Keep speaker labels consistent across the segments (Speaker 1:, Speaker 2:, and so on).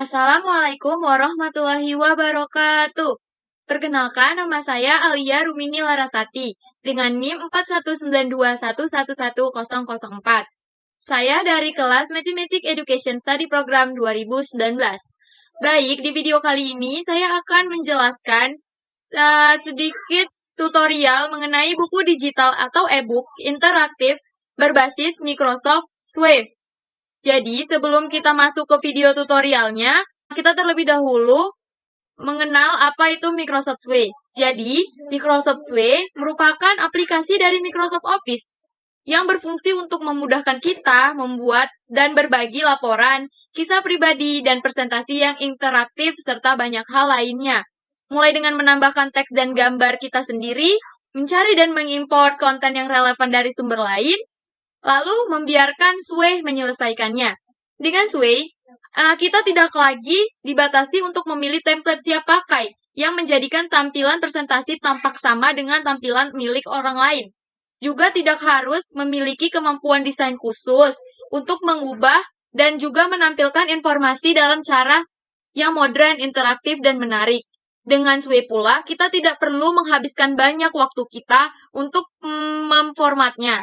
Speaker 1: Assalamualaikum warahmatullahi wabarakatuh. Perkenalkan, nama saya Alia Rumini Larasati dengan NIM 4192111004. Saya dari kelas Mathematics Education Study Program 2019. Baik, di video kali ini saya akan menjelaskan sedikit tutorial mengenai buku digital atau e-book interaktif berbasis Microsoft Wave. Jadi, sebelum kita masuk ke video tutorialnya, kita terlebih dahulu mengenal apa itu Microsoft Suite. Jadi, Microsoft Suite merupakan aplikasi dari Microsoft Office yang berfungsi untuk memudahkan kita membuat dan berbagi laporan, kisah pribadi, dan presentasi yang interaktif serta banyak hal lainnya. Mulai dengan menambahkan teks dan gambar kita sendiri, mencari dan mengimport konten yang relevan dari sumber lain, lalu membiarkan Sway menyelesaikannya. Dengan Sway, kita tidak lagi dibatasi untuk memilih template siap pakai yang menjadikan tampilan presentasi tampak sama dengan tampilan milik orang lain. Juga tidak harus memiliki kemampuan desain khusus untuk mengubah dan juga menampilkan informasi dalam cara yang modern, interaktif, dan menarik. Dengan Sway pula, kita tidak perlu menghabiskan banyak waktu kita untuk memformatnya.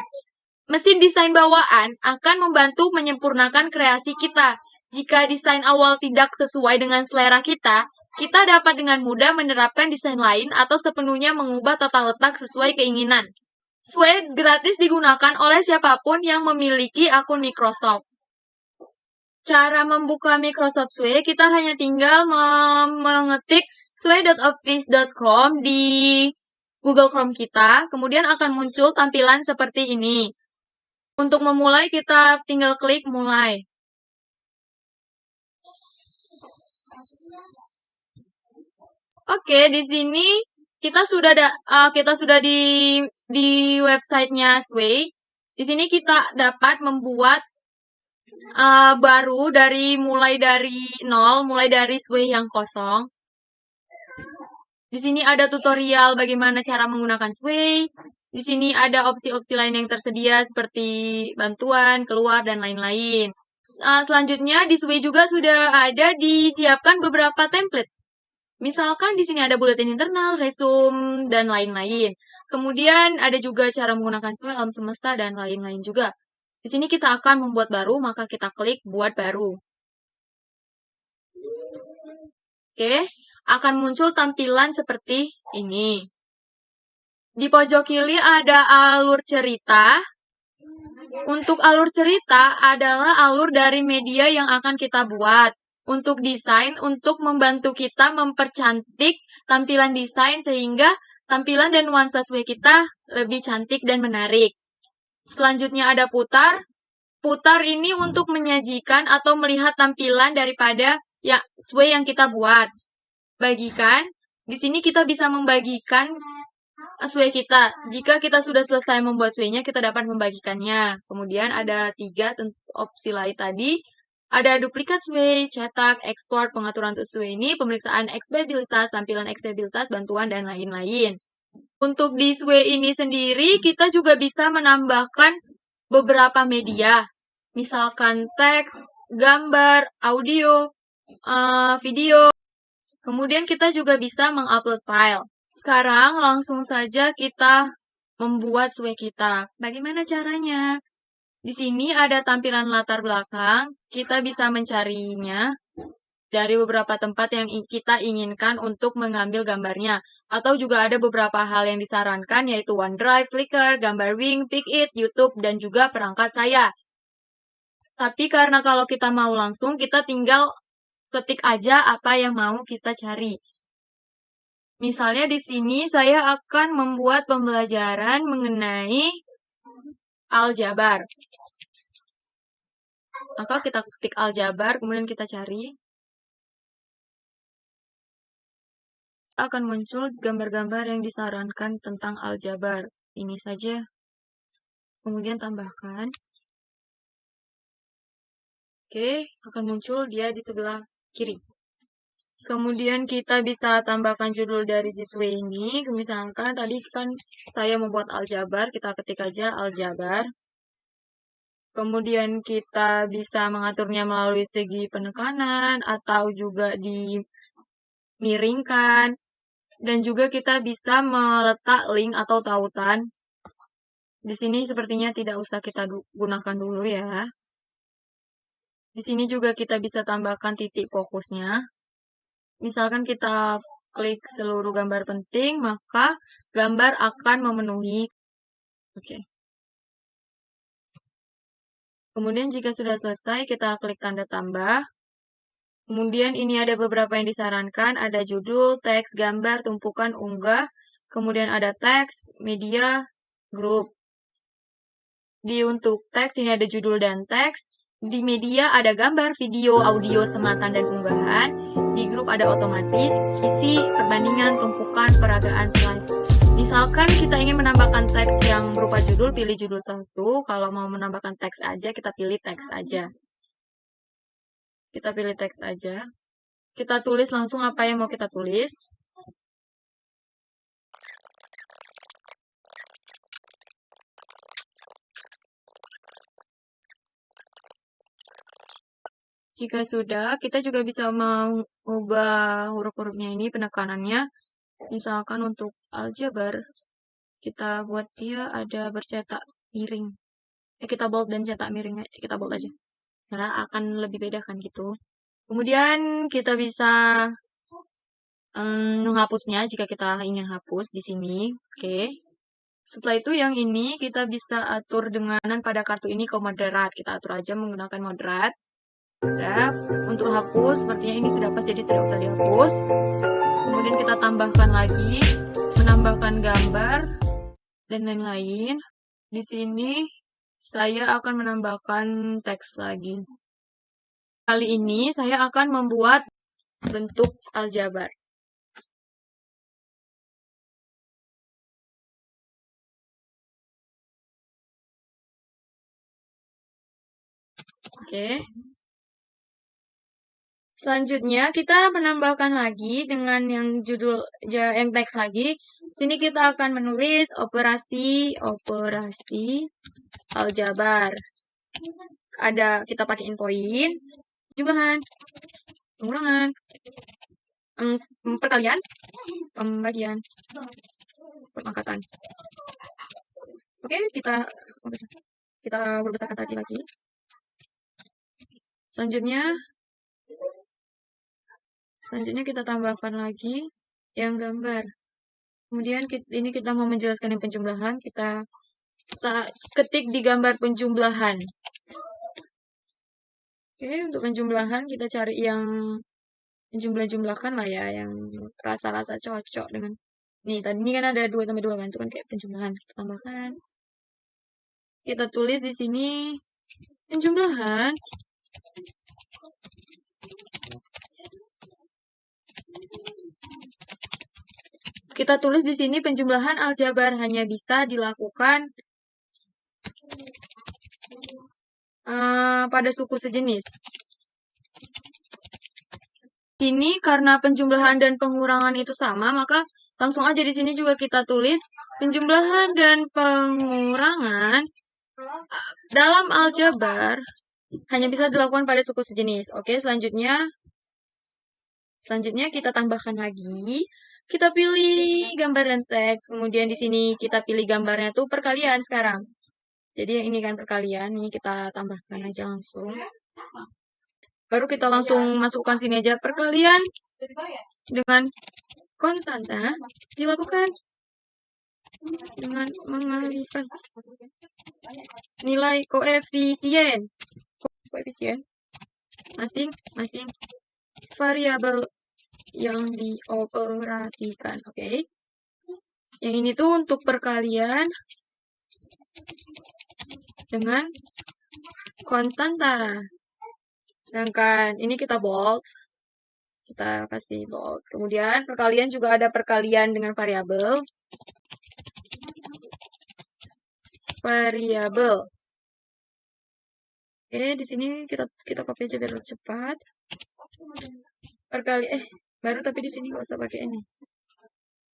Speaker 1: Mesin desain bawaan akan membantu menyempurnakan kreasi kita. Jika desain awal tidak sesuai dengan selera kita, kita dapat dengan mudah menerapkan desain lain atau sepenuhnya mengubah tata letak sesuai keinginan. Sway gratis digunakan oleh siapapun yang memiliki akun Microsoft. Cara membuka Microsoft Sway, kita hanya tinggal mengetik sway.office.com di Google Chrome kita, kemudian akan muncul tampilan seperti ini. Untuk memulai, kita tinggal klik mulai. Oke, di sini kita sudah di websitenya Sway. Di sini kita dapat membuat baru mulai dari nol, mulai dari Sway yang kosong. Di sini ada tutorial bagaimana cara menggunakan Sway. Di sini ada opsi-opsi lain yang tersedia seperti bantuan, keluar, dan lain-lain. Selanjutnya, di Sway juga sudah ada disiapkan beberapa template. Misalkan di sini ada buletin internal, resume, dan lain-lain. Kemudian ada juga cara menggunakan Sway, alam semesta, dan lain-lain juga. Di sini kita akan membuat baru, maka kita klik buat baru. Oke, akan muncul tampilan seperti ini. Di pojok kiri ada alur cerita. Untuk alur cerita adalah alur dari media yang akan kita buat. Untuk desain, untuk membantu kita mempercantik tampilan desain sehingga tampilan dan nuansa Sway kita lebih cantik dan menarik. Selanjutnya ada putar. Putar ini untuk menyajikan atau melihat tampilan daripada Sway yang kita buat. Bagikan. Di sini kita bisa membagikan Sway kita. Jika kita sudah selesai membuat Sway-nya, kita dapat membagikannya. Kemudian ada 3 opsi lain tadi. Ada duplikat Sway, cetak, ekspor, pengaturan untuk Sway ini, pemeriksaan aksesibilitas, tampilan aksesibilitas, bantuan, dan lain-lain. Untuk di Sway ini sendiri, kita juga bisa menambahkan beberapa media. Misalkan teks, gambar, audio, video. Kemudian kita juga bisa mengupload file. Sekarang langsung saja kita membuat Sway kita. Bagaimana caranya? Di sini ada tampilan latar belakang. Kita bisa mencarinya dari beberapa tempat yang kita inginkan untuk mengambil gambarnya. Atau juga ada beberapa hal yang disarankan yaitu OneDrive, Flickr, Gambar Wing, Pickit, YouTube, dan juga perangkat saya. Tapi karena kalau kita mau langsung, kita tinggal ketik aja apa yang mau kita cari. Misalnya di sini saya akan membuat pembelajaran mengenai aljabar. Maka kita ketik aljabar, kemudian kita cari. Akan muncul gambar-gambar yang disarankan tentang aljabar. Ini saja. Kemudian tambahkan. Oke, akan muncul dia di sebelah kiri. Kemudian kita bisa tambahkan judul dari siswa ini. Misalkan tadi kan saya membuat aljabar, kita ketik aja aljabar. Kemudian kita bisa mengaturnya melalui segi penekanan atau juga dimiringkan. Dan juga kita bisa meletak link atau tautan. Di sini sepertinya tidak usah kita gunakan dulu ya. Di sini juga kita bisa tambahkan titik fokusnya. Misalkan kita klik seluruh gambar penting, maka gambar akan memenuhi. Oke. Kemudian jika sudah selesai, kita klik tanda tambah. Kemudian ini ada beberapa yang disarankan, ada judul, teks, gambar, tumpukan, unggah. Kemudian ada teks, media, grup. Untuk teks ini ada judul dan teks. Di media ada gambar, video, audio, sematan, dan unggahan. Di grup ada otomatis, isi, perbandingan, tumpukan, peragaan slide. Misalkan kita ingin menambahkan teks yang berupa judul, pilih judul 1. Kalau mau menambahkan teks aja, kita pilih teks aja. Kita pilih teks aja. Kita tulis langsung apa yang mau kita tulis. Jika sudah, kita juga bisa mengubah huruf-hurufnya ini, penekanannya. Misalkan untuk aljabar, kita buat dia ada bercetak miring. Kita bold dan cetak miring, kita bold aja. Nah, akan lebih beda kan gitu. Kemudian kita bisa menghapusnya jika kita ingin hapus di sini. Oke. Setelah itu yang ini kita bisa atur dengan pada kartu ini ke moderat. Kita atur aja menggunakan moderat. Udah. Untuk hapus, sepertinya ini sudah pas jadi tidak usah dihapus. Kemudian kita tambahkan lagi, menambahkan gambar dan lain-lain. Di sini saya akan menambahkan teks lagi. Kali ini saya akan membuat bentuk aljabar. Oke. Selanjutnya kita menambahkan lagi dengan yang judul yang teks lagi. Sini kita akan menulis operasi aljabar. Ada kita pakaiin poin, jumlahan, pengurangan, perkalian, pembagian, pengangkatan. Oke, kita berbesarkan lagi. Selanjutnya kita tambahkan lagi yang gambar. Kemudian ini kita mau menjelaskan yang penjumlahan, kita ketik di gambar penjumlahan. Oke, untuk penjumlahan kita cari yang menjumlah-jumlahkan lah ya, yang rasa-rasa cocok dengan. Nih, tadi ini kan ada 2 tambah 2 kan, itu kan kayak penjumlahan. Kita tambahkan. Kita tulis di sini penjumlahan. Kita tulis di sini penjumlahan aljabar hanya bisa dilakukan pada suku sejenis. Sini karena penjumlahan dan pengurangan itu sama, maka langsung aja di sini juga kita tulis penjumlahan dan pengurangan dalam aljabar hanya bisa dilakukan pada suku sejenis. Oke, selanjutnya kita tambahkan lagi. Kita pilih gambar dan teks. Kemudian di sini kita pilih gambarnya tuh perkalian sekarang. Jadi yang ini kan perkalian, ini kita tambahkan aja langsung. Baru kita langsung masukkan sini aja perkalian dengan konstanta dilakukan dengan mengalihkan nilai koefisien masing-masing variabel yang dioperasikan. Oke. Yang ini tuh untuk perkalian dengan konstanta. Sedangkan ini kita bold. Kita kasih bold. Kemudian perkalian juga ada perkalian dengan variabel. Oke, di sini kita copy aja biar cepat. Baru tapi di sini nggak usah pakai ini.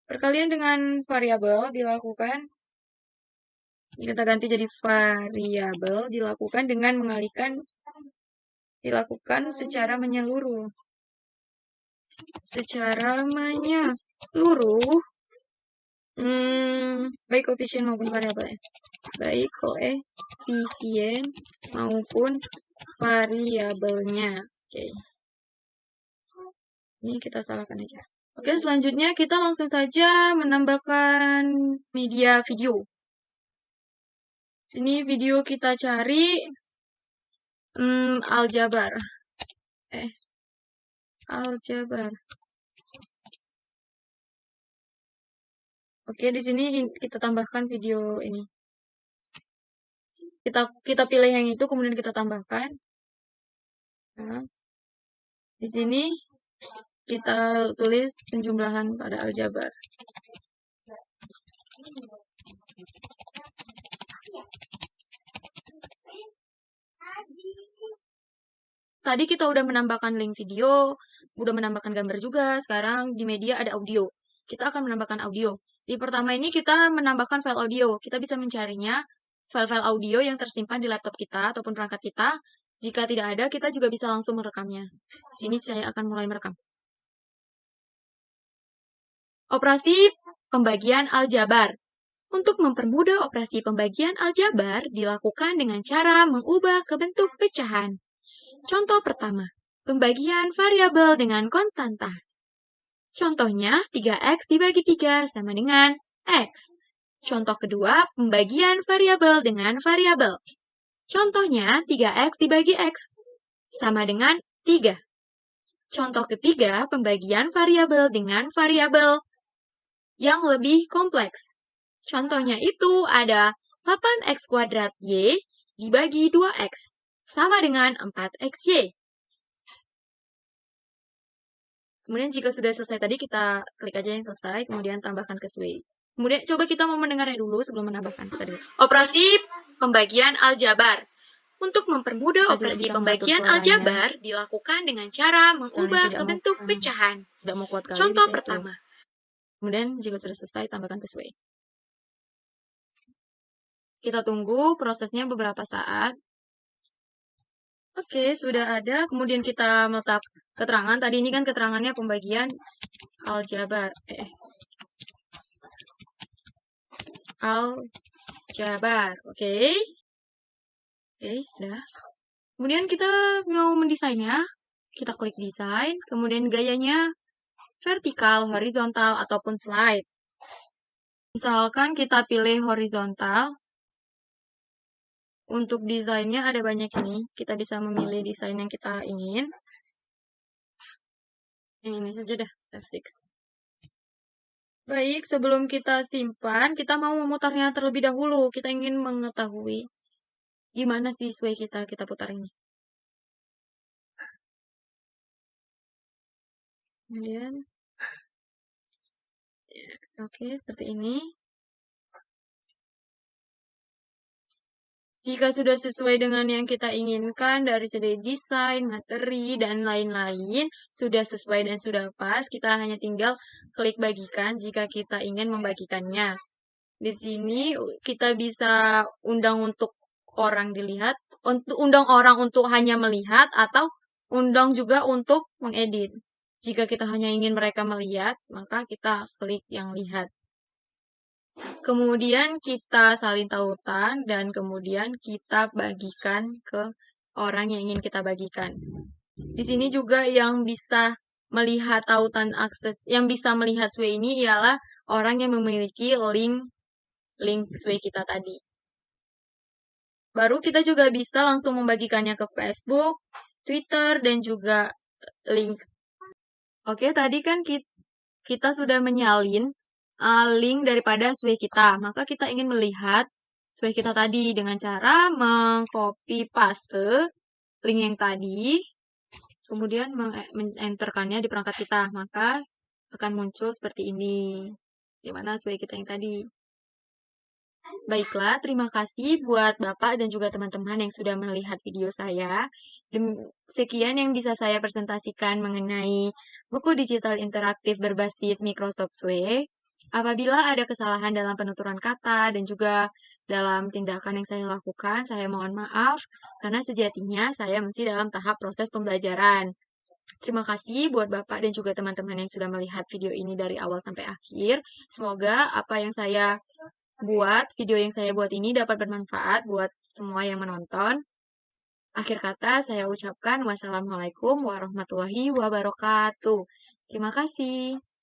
Speaker 1: Perkalian dengan variabel dilakukan Kita ganti jadi variabel, dilakukan secara menyeluruh. Secara menyeluruh, baik koefisien maupun variabel ya. Baik koefisien maupun variabelnya. Oke. Ini kita salahkan aja. Oke, selanjutnya kita langsung saja menambahkan media video. Sini video kita cari aljabar. Aljabar. Oke, di sini kita tambahkan video ini. Kita pilih yang itu, kemudian kita tambahkan. Nah, di sini kita tulis penjumlahan pada aljabar. Tadi kita udah menambahkan link video, udah menambahkan gambar juga. Sekarang di media ada audio. Kita akan menambahkan audio. Di pertama ini kita menambahkan file audio. Kita bisa mencarinya file-file audio yang tersimpan di laptop kita ataupun perangkat kita. Jika tidak ada, kita juga bisa langsung merekamnya. Sini saya akan mulai merekam. Operasi pembagian aljabar. Untuk mempermudah operasi pembagian aljabar dilakukan dengan cara mengubah ke bentuk pecahan. Contoh pertama, pembagian variabel dengan konstanta. Contohnya, 3x dibagi 3 sama dengan x. Contoh kedua, pembagian variabel dengan variabel. Contohnya, 3x dibagi x sama dengan 3. Contoh ketiga, pembagian variabel dengan variabel yang lebih kompleks. Contohnya itu ada 8x kuadrat y dibagi 2x sama dengan 4xy. Kemudian jika sudah selesai tadi, kita klik aja yang selesai, kemudian tambahkan ke Sway. Kemudian coba kita mau mendengarnya dulu sebelum menambahkan tadi. Operasi pembagian aljabar. Untuk mempermudah operasi pembagian aljabar dilakukan dengan cara mengubah ke bentuk pecahan. Contoh pertama. Kemudian jika sudah selesai, tambahkan ke Sway. Kita tunggu prosesnya beberapa saat. Oke, sudah ada. Kemudian kita meletak keterangan. Tadi ini kan keterangannya pembagian aljabar. Aljabar. Oke. Oke, udah. Kemudian kita mau mendesainnya. Kita klik desain. Kemudian gayanya vertikal, horizontal, ataupun slide. Misalkan kita pilih horizontal. Untuk desainnya ada banyak ini. Kita bisa memilih desain yang kita ingin. Yang ini saja dah, fix. Baik, sebelum kita simpan, kita mau memutarnya terlebih dahulu. Kita ingin mengetahui gimana sih sway kita putar ini. Kemudian, ya, oke, seperti ini. Jika sudah sesuai dengan yang kita inginkan dari segi desain, materi, dan lain-lain, sudah sesuai dan sudah pas, kita hanya tinggal klik bagikan jika kita ingin membagikannya. Di sini kita bisa undang untuk orang dilihat, undang orang untuk hanya melihat, atau undang juga untuk mengedit. Jika kita hanya ingin mereka melihat, maka kita klik yang lihat. Kemudian kita salin tautan dan kemudian kita bagikan ke orang yang ingin kita bagikan. Di sini juga yang bisa melihat tautan akses, yang bisa melihat sway ini ialah orang yang memiliki link sway kita tadi. Baru kita juga bisa langsung membagikannya ke Facebook, Twitter, dan juga link. Oke, tadi kan kita sudah menyalin link daripada sway kita. Maka kita ingin melihat sway kita tadi dengan cara mengcopy paste link yang tadi, kemudian mengenterkannya di perangkat kita. Maka akan muncul seperti ini, di mana sway kita yang tadi. Baiklah, terima kasih buat Bapak dan juga teman-teman yang sudah melihat video saya. Sekian yang bisa saya presentasikan mengenai buku digital interaktif berbasis Microsoft Sway. Apabila ada kesalahan dalam penuturan kata dan juga dalam tindakan yang saya lakukan, saya mohon maaf karena sejatinya saya masih dalam tahap proses pembelajaran. Terima kasih buat Bapak dan juga teman-teman yang sudah melihat video ini dari awal sampai akhir. Semoga video yang saya buat ini dapat bermanfaat buat semua yang menonton. Akhir kata saya ucapkan wassalamualaikum warahmatullahi wabarakatuh. Terima kasih.